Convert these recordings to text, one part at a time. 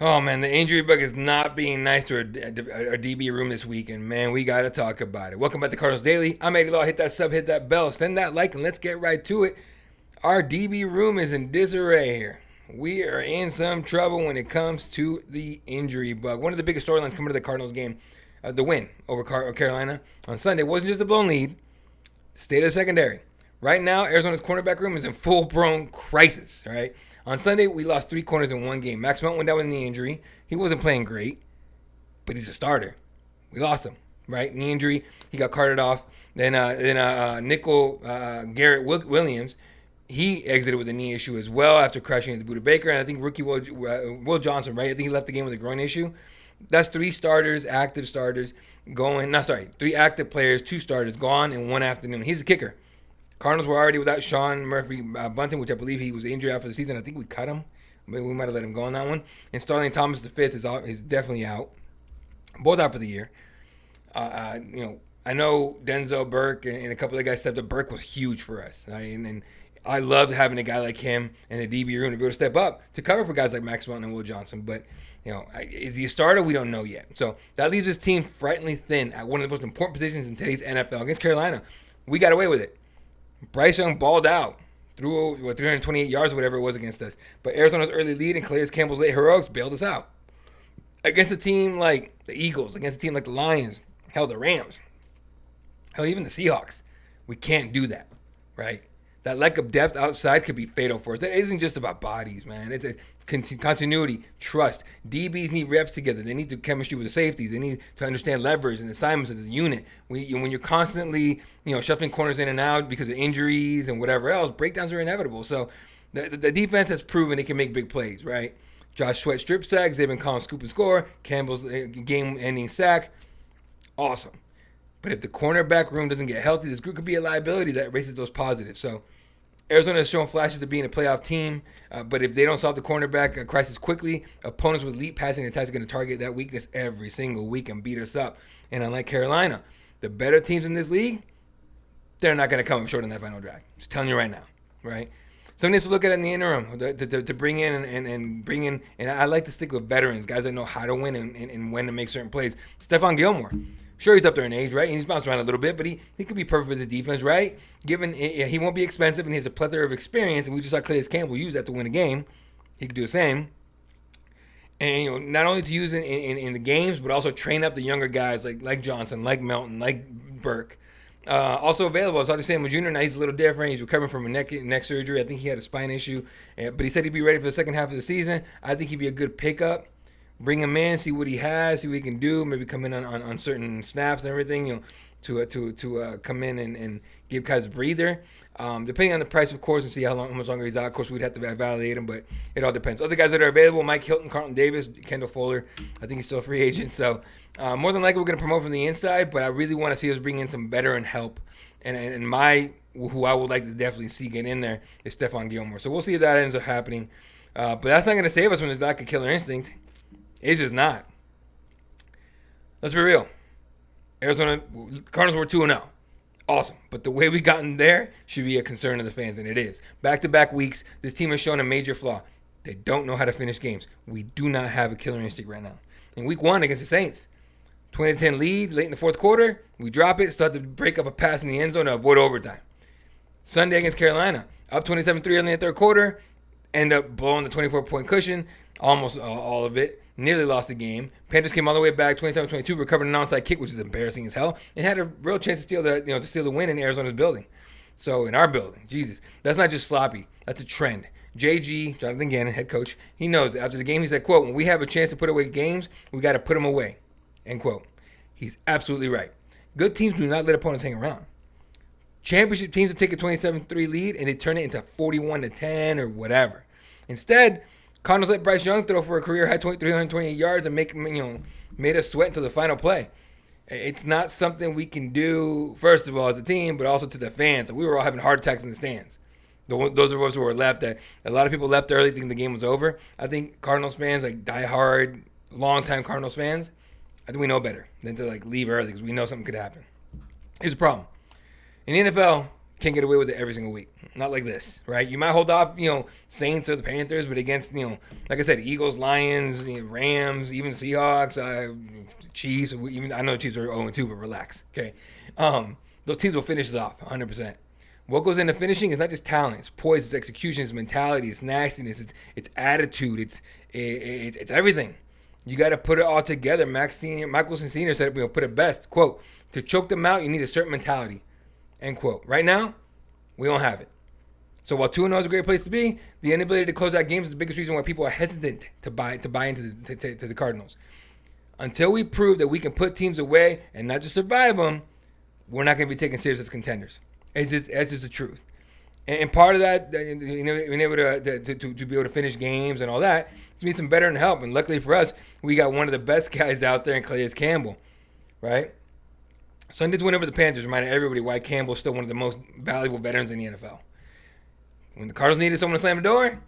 Oh man, the injury bug is not being nice to our DB room this week, and man, we gotta talk about it. Welcome back to Cardinals Daily. I'm Eddie Law. Hit that sub, hit that bell, send that like, and let's get right to it. Our DB room is in disarray here. We are in some trouble when it comes to the injury bug. One of the biggest storylines coming to the Cardinals game, the win over Carolina on Sunday, wasn't just a blown lead. State of the secondary. Right now, Arizona's cornerback room is in full-blown crisis. All right. On Sunday, we lost 3 corners in one game. Max Melton went down with a knee injury. He wasn't playing great, but he's a starter. We lost him, right? Knee injury. He got carted off. Then nickel Garrett Williams, he exited with a knee issue as well after crashing into Buda Baker. And I think rookie Will Johnson, right? I think he left the game with a groin issue. That's 3 starters, active starters going. No, sorry, 3 active players, 2 starters gone in one afternoon. He's a kicker. Cardinals were already without Sean Murphy Bunting, which I believe he was injured out for the season. I think we cut him. Maybe we might have let him go on that one. And Starling Thomas V is definitely out. Both out for the year. I know Denzel Burke and a couple of guys stepped up. Burke was huge for us. Right? And I loved having a guy like him in the DB room to be able to step up to cover for guys like Max Melton and Will Johnson. But, is he a starter? We don't know yet. So that leaves this team frighteningly thin at one of the most important positions in today's NFL. Against Carolina, we got away with it. Bryce Young balled out, threw 328 yards or whatever it was against us. But Arizona's early lead and Calais Campbell's late heroics bailed us out. Against a team like the Eagles, against a team like the Lions, hell, the Rams, hell, even the Seahawks, we can't do that, right? That lack of depth outside could be fatal for us. That isn't just about bodies, man. It's a continuity, trust. DBs need reps together. They need to chemistry with the safeties. They need to understand leverage and assignments as a unit. When you're constantly, shuffling corners in and out because of injuries and whatever else, breakdowns are inevitable. So the defense has proven it can make big plays, right? Josh Sweat strip sacks. They've been calling scoop and score. Campbell's game-ending sack. Awesome. But if the cornerback room doesn't get healthy, this group could be a liability that erases those positives. So Arizona has shown flashes of being a playoff team, but if they don't solve the cornerback crisis quickly, opponents with elite passing attacks are going to target that weakness every single week and beat us up. And unlike Carolina, the better teams in this league, they're not going to come up short in that final drive. Just telling you right now, right? Something to look at in the interim to bring in and bring in, and I like to stick with veterans, guys that know how to win and when to make certain plays. Stephon Gilmore. Sure, he's up there in age, right? And he's bounced around a little bit, but he could be perfect for the defense, right? Given he won't be expensive and he has a plethora of experience, and we just saw Calais Campbell use that to win a game. He could do the same. And not only to use in the games, but also train up the younger guys like Johnson, like Melton, like Burke. Also available, Dante Samuel Jr. Now he's a little different. He's recovering from a neck surgery. I think he had a spine issue, but he said he'd be ready for the second half of the season. I think he'd be a good pickup. Bring him in, see what he has, see what he can do. Maybe come in on certain snaps and everything, to come in and give guys a breather. Depending on the price, of course, and see how much longer he's out. Of course, we'd have to validate him, but it all depends. Other guys that are available: Mike Hilton, Carlton Davis, Kendall Fuller. I think he's still a free agent, so more than likely we're going to promote from the inside. But I really want to see us bring in some veteran help, and who I would like to definitely see get in there is Stephon Gilmore. So we'll see if that ends up happening. But that's not going to save us when there's not a killer instinct. It's just not. Let's be real. Arizona Cardinals were 2-0. Awesome. But the way we gotten there should be a concern to the fans, and it is. Back-to-back weeks, this team has shown a major flaw. They don't know how to finish games. We do not have a killer instinct right now. In week 1 against the Saints, 20-10 lead late in the fourth quarter. We drop it, start to break up a pass in the end zone to avoid overtime. Sunday against Carolina, up 27-3 early in the third quarter, end up blowing the 24-point cushion, almost all of it. Nearly lost the game. Panthers came all the way back, 27-22, recovered an onside kick, which is embarrassing as hell, and had a real chance to steal the win in Arizona's building. So in our building, Jesus, that's not just sloppy. That's a trend. JG, Jonathan Gannon, head coach, he knows it. After the game, he said, quote, "When we have a chance to put away games, we got to put them away," end quote. He's absolutely right. Good teams do not let opponents hang around. Championship teams will take a 27-3 lead and they turn it into 41-10 or whatever. Instead, Cardinals let Bryce Young throw for a career high 328 yards and made us sweat until the final play. It's not something we can do, first of all, as a team, but also to the fans. We were all having heart attacks in the stands. Those of us who were left, that a lot of people left early thinking the game was over. I think Cardinals fans, like diehard, longtime Cardinals fans, I think we know better than to leave early because we know something could happen. Here's the problem. In the NFL, can't get away with it every single week. Not like this, right? You might hold off, Saints or the Panthers, but against, like I said, Eagles, Lions, Rams, even Seahawks, Chiefs. Even I know the Chiefs are 0-2, but relax, okay? Those teams will finish us off 100%. What goes into finishing is not just talent. It's poise, it's execution, it's mentality, it's nastiness, it's attitude, it's everything. You got to put it all together. Michelson Sr. said it, put it best, quote, to choke them out, you need a certain mentality, end quote. Right now, we don't have it. So while 2-0 is a great place to be, the inability to close out games is the biggest reason why people are hesitant to buy into the Cardinals. Until we prove that we can put teams away and not just survive them, we're not going to be taken serious as contenders. It's just the truth. And part of that, being able to be able to finish games and all that, to need some veteran help. And luckily for us, we got one of the best guys out there in Calais Campbell, right? Sunday's win over the Panthers reminded everybody why Campbell's still one of the most valuable veterans in the NFL. When the Cardinals needed someone to slam the door,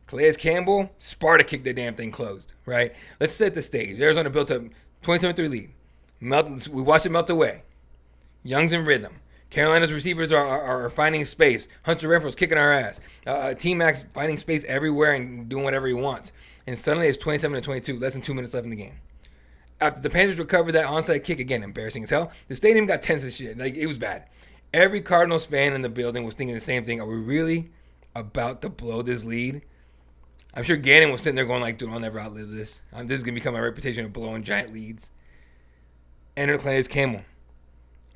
Calais Campbell, Sparta kicked that damn thing closed, right? Let's set the stage. Arizona built a 27-3 lead. We watched it melt away. Young's in rhythm. Carolina's receivers are finding space. Hunter Renfro's kicking our ass. T-Mac's finding space everywhere and doing whatever he wants. And suddenly it's 27-22, less than 2 minutes left in the game. After the Panthers recovered that onside kick, again, embarrassing as hell, the stadium got tense as shit. Like, it was bad. Every Cardinals fan in the building was thinking the same thing. Are we really about to blow this lead? I'm sure Gannon was sitting there going like, dude, I'll never outlive this. This is going to become my reputation of blowing giant leads. Enter Calais Campbell,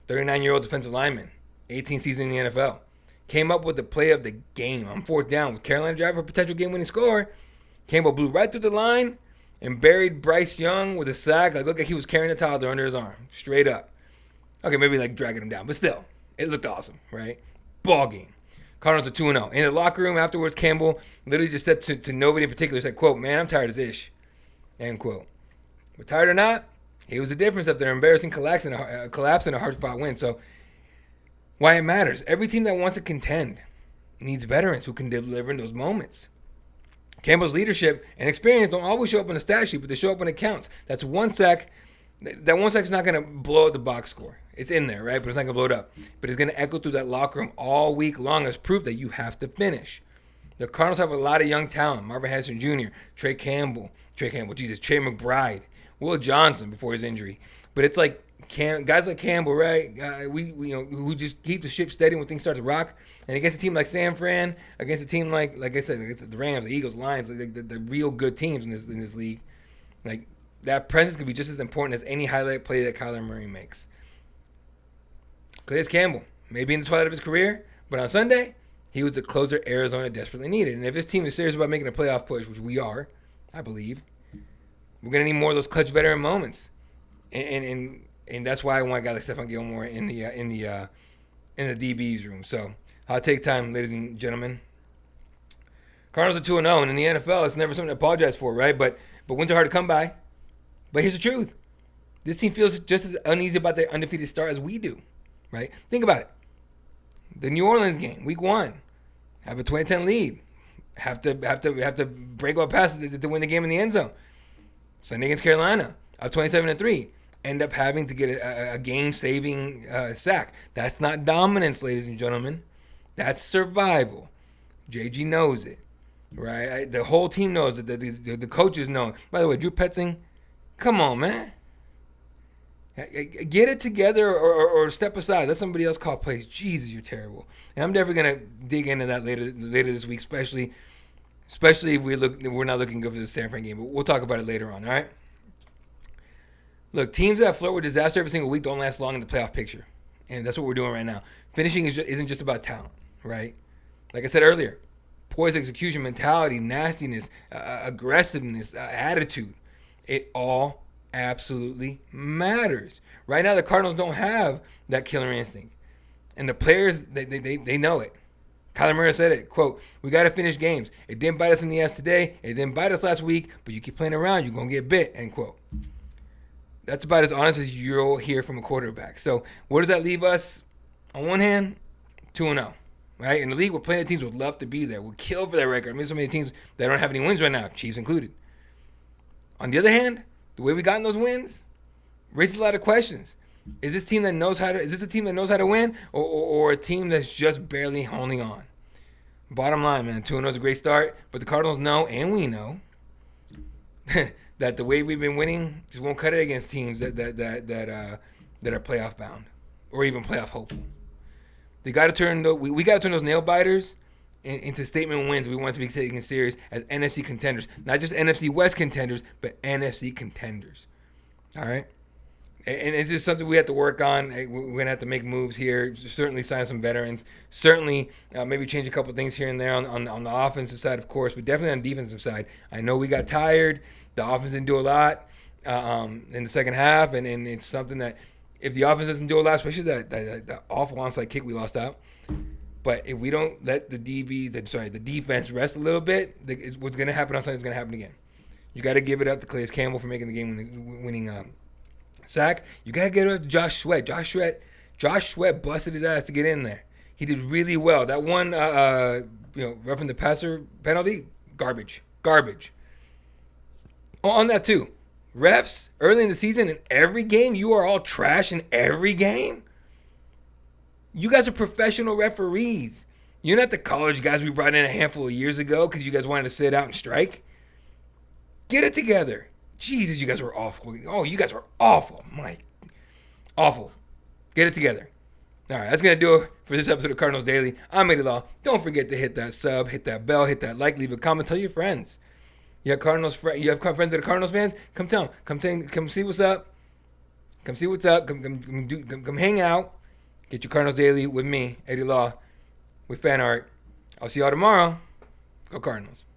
39-year-old defensive lineman, 18 seasons in the NFL. Came up with the play of the game on 4th down with Carolina driving for a potential game-winning score. Campbell blew right through the line and buried Bryce Young with a sack. Like, looked like he was carrying a toddler under his arm, straight up. Okay, maybe like dragging him down, but still, it looked awesome, right? Ball game. Cardinals are 2-0. In the locker room afterwards, Campbell literally just said to nobody in particular, said, quote, man, I'm tired of this, end quote. But tired or not, it was the difference after an embarrassing collapse and a hard-fought win. So why it matters. Every team that wants to contend needs veterans who can deliver in those moments. Campbell's leadership and experience don't always show up on the stat sheet, but they show up when it counts. That's one sack. That one sack's not going to blow up the box score. It's in there, right? But it's not going to blow it up. But it's going to echo through that locker room all week long as proof that you have to finish. The Cardinals have a lot of young talent. Marvin Harrison Jr., Trey McBride, Will Johnson before his injury. But it's like guys like Campbell, right? Who just keep the ship steady when things start to rock. And against a team like San Fran, against a team like I said, against the Rams, the Eagles, Lions, the real good teams in this league, like that presence could be just as important as any highlight play that Kyler Murray makes. Calais Campbell may be in the twilight of his career, but on Sunday, he was the closer Arizona desperately needed. And if this team is serious about making a playoff push, which we are, I believe, we're gonna need more of those clutch veteran moments. And that's why I want a guy like Stephon Gilmore in the DB's room. So I'll take time, ladies and gentlemen. Cardinals are 2-0, and in the NFL, it's never something to apologize for, right? But wins are hard to come by. But here's the truth: this team feels just as uneasy about their undefeated start as we do, right? Think about it. The New Orleans game, Week 1, have a 20-10 lead, have to break up passes to win the game in the end zone. Sunday against Carolina, up 27-3. End up having to get a game-saving sack. That's not dominance, ladies and gentlemen. That's survival. JG knows it, right? The whole team knows it. The coaches know it. By the way, Drew Petzing, come on, man. Get it together or step aside. Let somebody else call plays. Jesus, you're terrible. And I'm definitely going to dig into that later this week, especially if we're not looking good for the San Fran game. But we'll talk about it later on, all right? Look, teams that flirt with disaster every single week don't last long in the playoff picture. And that's what we're doing right now. Finishing isn't just about talent, right? Like I said earlier, poise, execution, mentality, nastiness, aggressiveness, attitude. It all absolutely matters. Right now, the Cardinals don't have that killer instinct. And the players, they know it. Kyler Murray said it, quote, we got to finish games. It didn't bite us in the ass today. It didn't bite us last week. But you keep playing around, you're going to get bit, end quote. That's about as honest as you'll hear from a quarterback. So where does that leave us? On one hand, 2-0, right? In the league, we're playing the teams would love to be there. We'll kill for that record. I mean, so many teams that don't have any wins right now, Chiefs included. On the other hand, the way we got in those wins raises a lot of questions. Is this team that knows how to? Is this a team that knows how to win, or a team that's just barely holding on? Bottom line, man, 2-0 is a great start, but the Cardinals know, and we know, that the way we've been winning just won't cut it against teams that are playoff bound or even playoff hopeful. They got to turn we got to turn those nail biters into statement wins. We want to be taken serious as NFC contenders, not just NFC West contenders, but NFC contenders. All right. And it's just something we have to work on. We're going to have to make moves here. Certainly sign some veterans. Certainly maybe change a couple things here and there on the offensive side, of course, but definitely on the defensive side. I know we got tired. The offense didn't do a lot in the second half, and it's something that if the offense doesn't do a lot, especially that awful onside kick we lost out, but if we don't let the defense rest a little bit, what's going to happen on Sunday is going to happen again. You got to give it up to Calais Campbell for making the game-winning sack. You gotta get up to Josh Sweat. Josh Sweat busted his ass to get in there. He did really well. That one, roughing the passer penalty, garbage. On that too, refs early in the season in every game, you are all trash in every game. You guys are professional referees. You're not the college guys we brought in a handful of years ago because you guys wanted to sit out and strike. Get it together. Jesus, you guys were awful. Oh, you guys were awful. Awful. Get it together. All right, that's going to do it for this episode of Cardinals Daily. I'm Eddie Law. Don't forget to hit that sub, hit that bell, hit that like, leave a comment, tell your friends. You have friends that are Cardinals fans? Come tell them. Come see what's up. Come see what's up. Come hang out. Get your Cardinals Daily with me, Eddie Law, with fan art. I'll see y'all tomorrow. Go Cardinals.